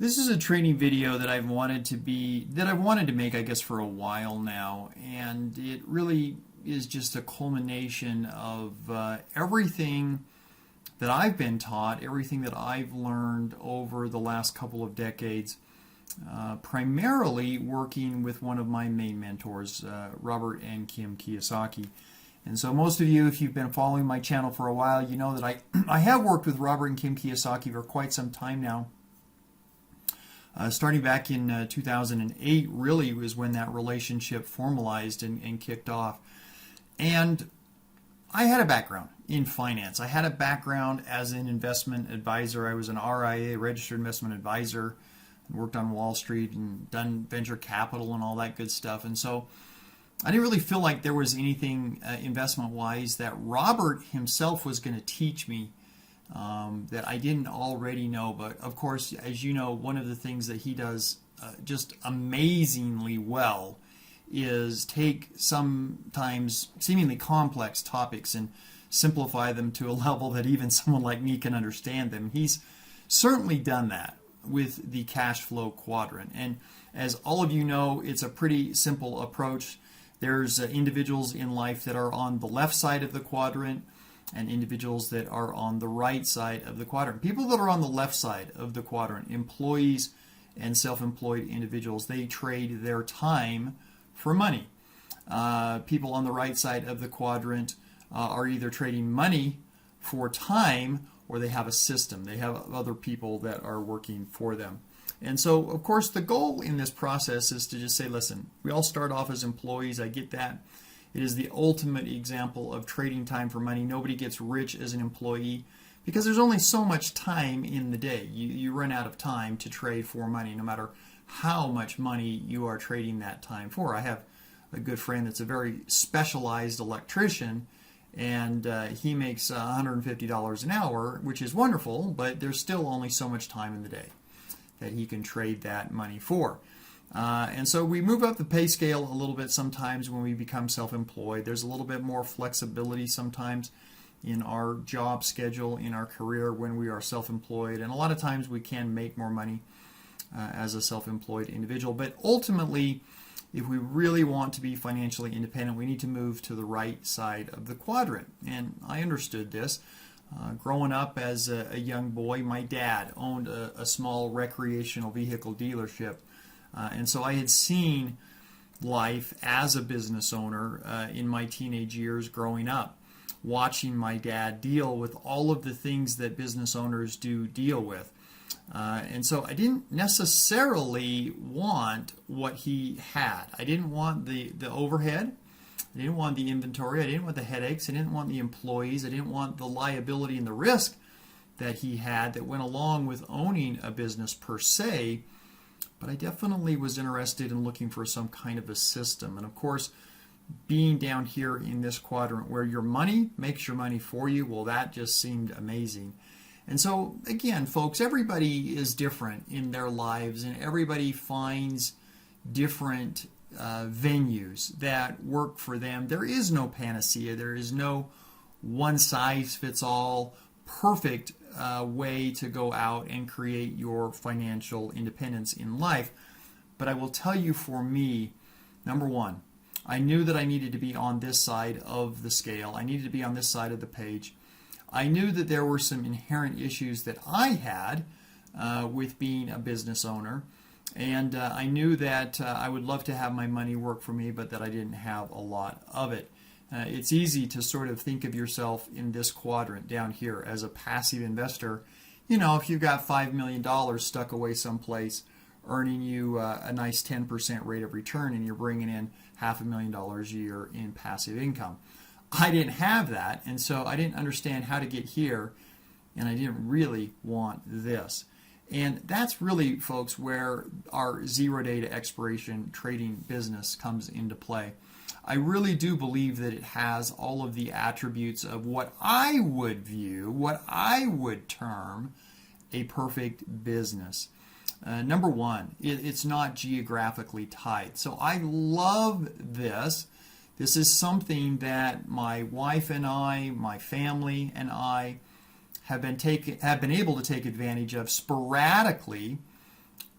This is a training video that I've wanted to make, I guess, for a while now, and it really is just a culmination of everything that I've been taught, everything that I've learned over the last couple of decades, primarily working with one of my main mentors, Robert and Kim Kiyosaki. And so most of you, if you've been following my channel for a while, you know that I have worked with Robert and Kim Kiyosaki for quite some time now. Starting back in 2008 really was when that relationship formalized and kicked off. And I had a background in finance. I had a background as an investment advisor. I was an RIA, registered investment advisor, and worked on Wall Street and done venture capital and all that good stuff. And so I didn't really feel like there was anything investment-wise that Robert himself was going to teach me that I didn't already know. But of course, as you know, one of the things that he does just amazingly well is take sometimes seemingly complex topics and simplify them to a level that even someone like me can understand them. He's certainly done that with the cash flow quadrant. And as all of you know, it's a pretty simple approach. There's individuals in life that are on the left side of the quadrant and individuals that are on the right side of the quadrant. People that are on the left side of the quadrant, employees and self-employed individuals, they trade their time for money. People on the right side of the quadrant are either trading money for time or they have a system. They have other people that are working for them. And so, of course, the goal in this process is to just say, listen, we all start off as employees. I get that. It is the ultimate example of trading time for money. Nobody gets rich as an employee because there's only so much time in the day. You run out of time to trade for money, no matter how much money you are trading that time for. I have a good friend that's a very specialized electrician, and he makes $150 an hour, which is wonderful, but there's still only so much time in the day that he can trade that money for. And so we move up the pay scale a little bit sometimes when we become self-employed. There's a little bit more flexibility sometimes in our job schedule, in our career when we are self-employed. And a lot of times we can make more money as a self-employed individual. But ultimately, if we really want to be financially independent, we need to move to the right side of the quadrant. And I understood this. Growing up as a young boy, my dad owned a small recreational vehicle dealership. And so I had seen life as a business owner in my teenage years growing up, watching my dad deal with all of the things that business owners do deal with. And so I didn't necessarily want what he had. I didn't want the overhead. I didn't want the inventory. I didn't want the headaches. I didn't want the employees. I didn't want the liability and the risk that he had that went along with owning a business per se. But I definitely was interested in looking for some kind of a system. And of course, being down here in this quadrant where your money makes your money for you, well, that just seemed amazing. And so, again, folks, everybody is different in their lives, and everybody finds different venues that work for them. There is no panacea. There is no one-size-fits-all perfect way to go out and create your financial independence in life. But I will tell you, for me, number one, I knew that I needed to be on this side of the scale. I needed to be on this side of the page. I knew that there were some inherent issues that I had with being a business owner. And I knew that I would love to have my money work for me, but that I didn't have a lot of it. It's easy to sort of think of yourself in this quadrant down here as a passive investor. You know, if you've got $5 million stuck away someplace, earning you a nice 10% rate of return, and you're bringing in $500,000 a year in passive income. I didn't have that, and so I didn't understand how to get here, and I didn't really want this. And that's really, folks, where our zero-day to expiration trading business comes into play. I really do believe that it has all of the attributes of what I would view, what I would term a perfect business. Number one, it's not geographically tied. So I love this. This is something that my wife and I, my family and I have been able to take advantage of sporadically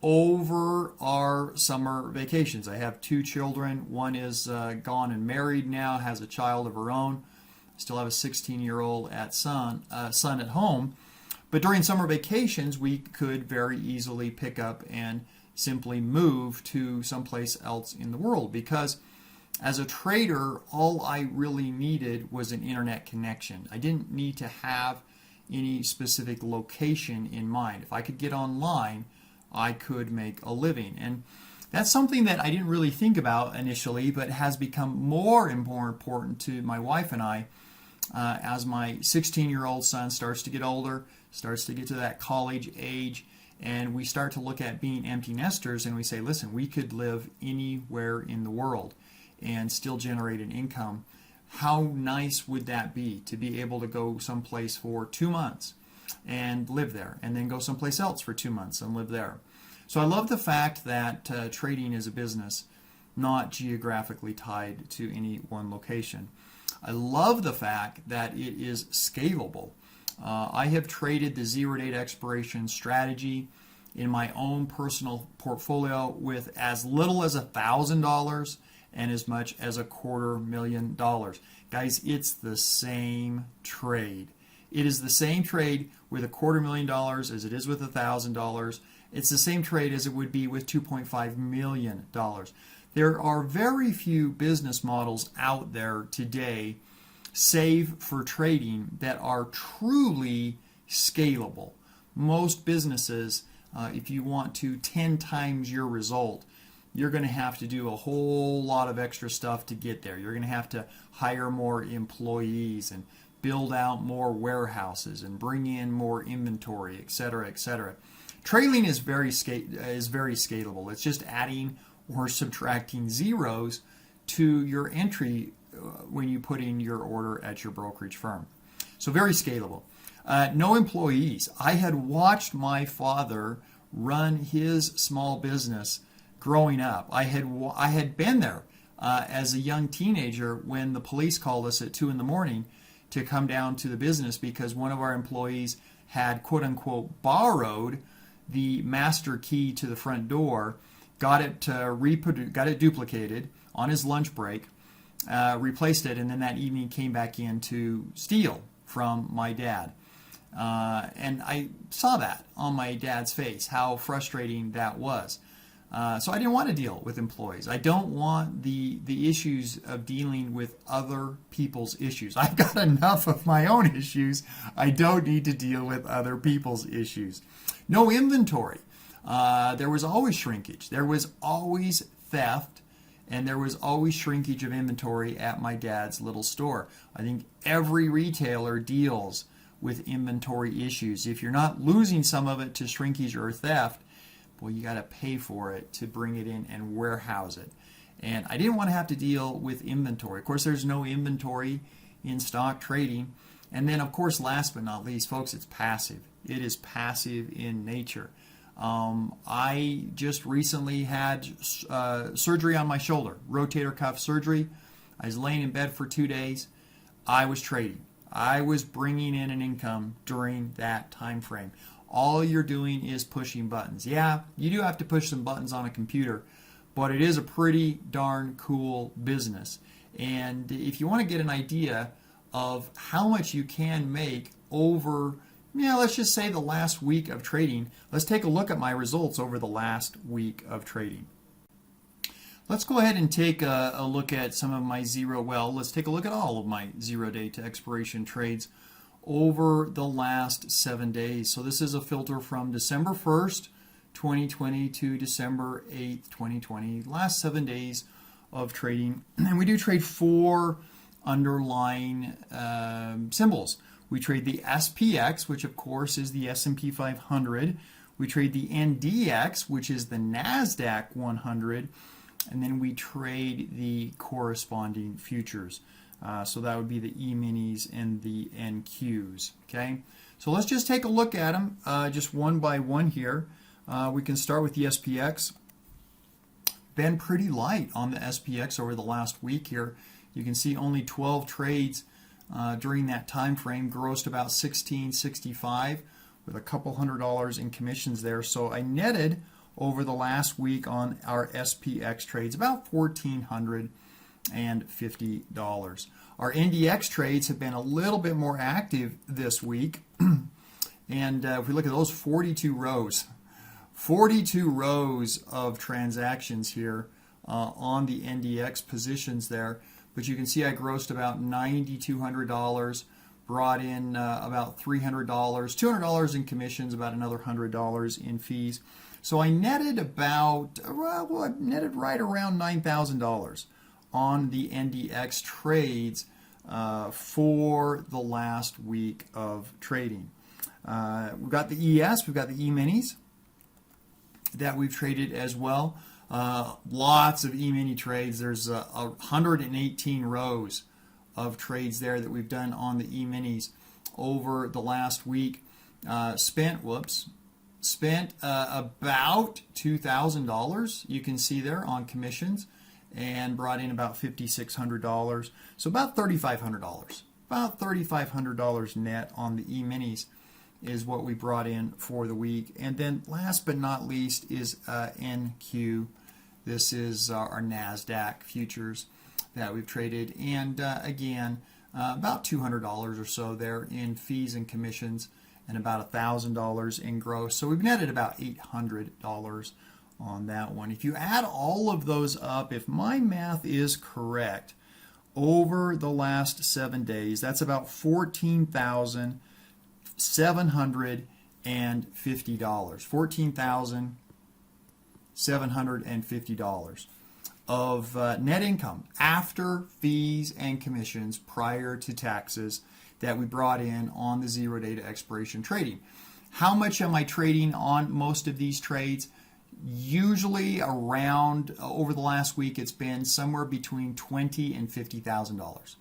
over our summer vacations. I have 2 children. One is gone and married now, has a child of her own. I still have a 16-year-old son at home. But during summer vacations, we could very easily pick up and simply move to someplace else in the world, because as a trader, all I really needed was an internet connection. I didn't need to have any specific location in mind. If I could get online, I could make a living. And that's something that I didn't really think about initially, but has become more and more important to my wife and I as my 16-year-old son starts to get older, starts to get to that college age, and we start to look at being empty nesters, and we say, listen, we could live anywhere in the world and still generate an income. How nice would that be to be able to go someplace for 2 months and live there, and then go someplace else for 2 months and live there? So I love the fact that trading is a business, not geographically tied to any one location. I love the fact that it is scalable. I have traded the zero-date expiration strategy in my own personal portfolio with as little as $1,000 and as much as $250,000. Guys, it's the same trade. It is the same trade with $250,000 as it is with $1,000. It's the same trade as it would be with $2.5 million. There are very few business models out there today, save for trading, that are truly scalable. Most businesses, if you want to 10 times your result, you're going to have to do a whole lot of extra stuff to get there. You're going to have to hire more employees and build out more warehouses and bring in more inventory, etc., etc. Trading is very scalable. It's just adding or subtracting zeros to your entry when you put in your order at your brokerage firm. So very scalable. No employees. I had watched my father run his small business growing up. I had been there as a young teenager when the police called us at 2 in the morning to come down to the business because one of our employees had quote unquote borrowed the master key to the front door, got it duplicated on his lunch break, replaced it, and then that evening came back in to steal from my dad. And I saw that on my dad's face, how frustrating that was. So I didn't want to deal with employees. I don't want the issues of dealing with other people's issues. I've got enough of my own issues. I don't need to deal with other people's issues. No inventory. There was always shrinkage. There was always theft, and there was always shrinkage of inventory at my dad's little store. I think every retailer deals with inventory issues. If you're not losing some of it to shrinkage or theft, well, you got to pay for it to bring it in and warehouse it. And I didn't want to have to deal with inventory. Of course, there's no inventory in stock trading. And then, of course, last but not least, folks, it's passive. It is passive in nature. I just recently had surgery on my shoulder, rotator cuff surgery. I was laying in bed for 2 days. I was trading. I was bringing in an income during that time frame. All you're doing is pushing buttons. Yeah, you do have to push some buttons on a computer, but it is a pretty darn cool business. And if you want to get an idea of how much you can make over, let's just say the last week of trading, let's take a look at my results over the last week of trading. Let's go ahead and take a look at some of my let's take a look at all of my 0 day to expiration trades over the last 7 days. So this is a filter from December 1st, 2020 to December 8th, 2020. Last 7 days of trading. And we do trade 4 underlying symbols. We trade the SPX, which of course is the S&P 500. We trade the NDX, which is the NASDAQ 100. And then we trade the corresponding futures. So that would be the E-minis and the NQs. Okay, so let's just take a look at them just one by one here. We can start with the SPX. Been pretty light on the SPX over the last week here. You can see only 12 trades during that time frame, grossed about $16.65 with a couple $100 in commissions there. So I netted over the last week on our SPX trades, about $1,450. Our NDX trades have been a little bit more active this week. And if we look at those 42 rows of transactions here on the NDX positions there. But you can see I grossed about $9,200, brought in about $300, $200 in commissions, about another $100 in fees. So I netted about, I netted right around $9,000 on the NDX trades for the last week of trading. We've got the ES, we've got the E-minis that we've traded as well. Lots of E-mini trades. There's 118 rows of trades there that we've done on the E-minis over the last week. Spent about $2,000, you can see there, on commissions, and brought in about $5,600. So about $3,500. About $3,500 net on the E-minis is what we brought in for the week. And then last but not least is NQ. This is our NASDAQ futures that we've traded. And again, about $200 or so there in fees and commissions, and about $1,000 in gross. So we've netted about $800 on that one. If you add all of those up, if my math is correct, over the last 7 days, that's about $14,750. $14,750 of net income after fees and commissions prior to taxes that we brought in on the zero day to expiration trading. How much am I trading on most of these trades? Usually around, over the last week, it's been somewhere between $20,000 and $50,000.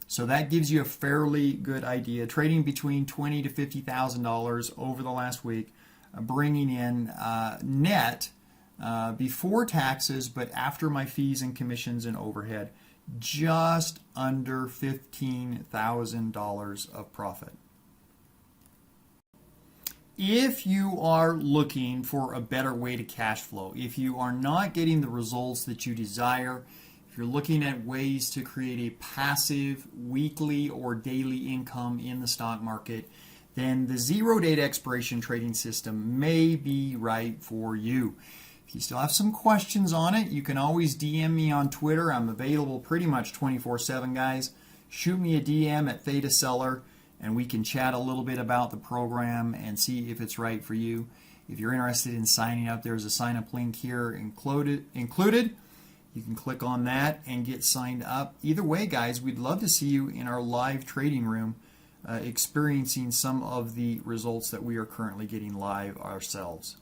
So that gives you a fairly good idea. Trading between $20,000 to $50,000 over the last week, bringing in net before taxes, but after my fees and commissions and overhead, just under $15,000 of profit. If you are looking for a better way to cash flow, if you are not getting the results that you desire, if you're looking at ways to create a passive weekly or daily income in the stock market, then the zero day to expiration trading system may be right for you. If you still have some questions on it, you can always DM me on Twitter. I'm available pretty much 24/7, guys. Shoot me a DM at Theta Seller, and we can chat a little bit about the program and see if it's right for you. If you're interested in signing up, there's a sign-up link here included. You can click on that and get signed up. Either way, guys, we'd love to see you in our live trading room experiencing some of the results that we are currently getting live ourselves.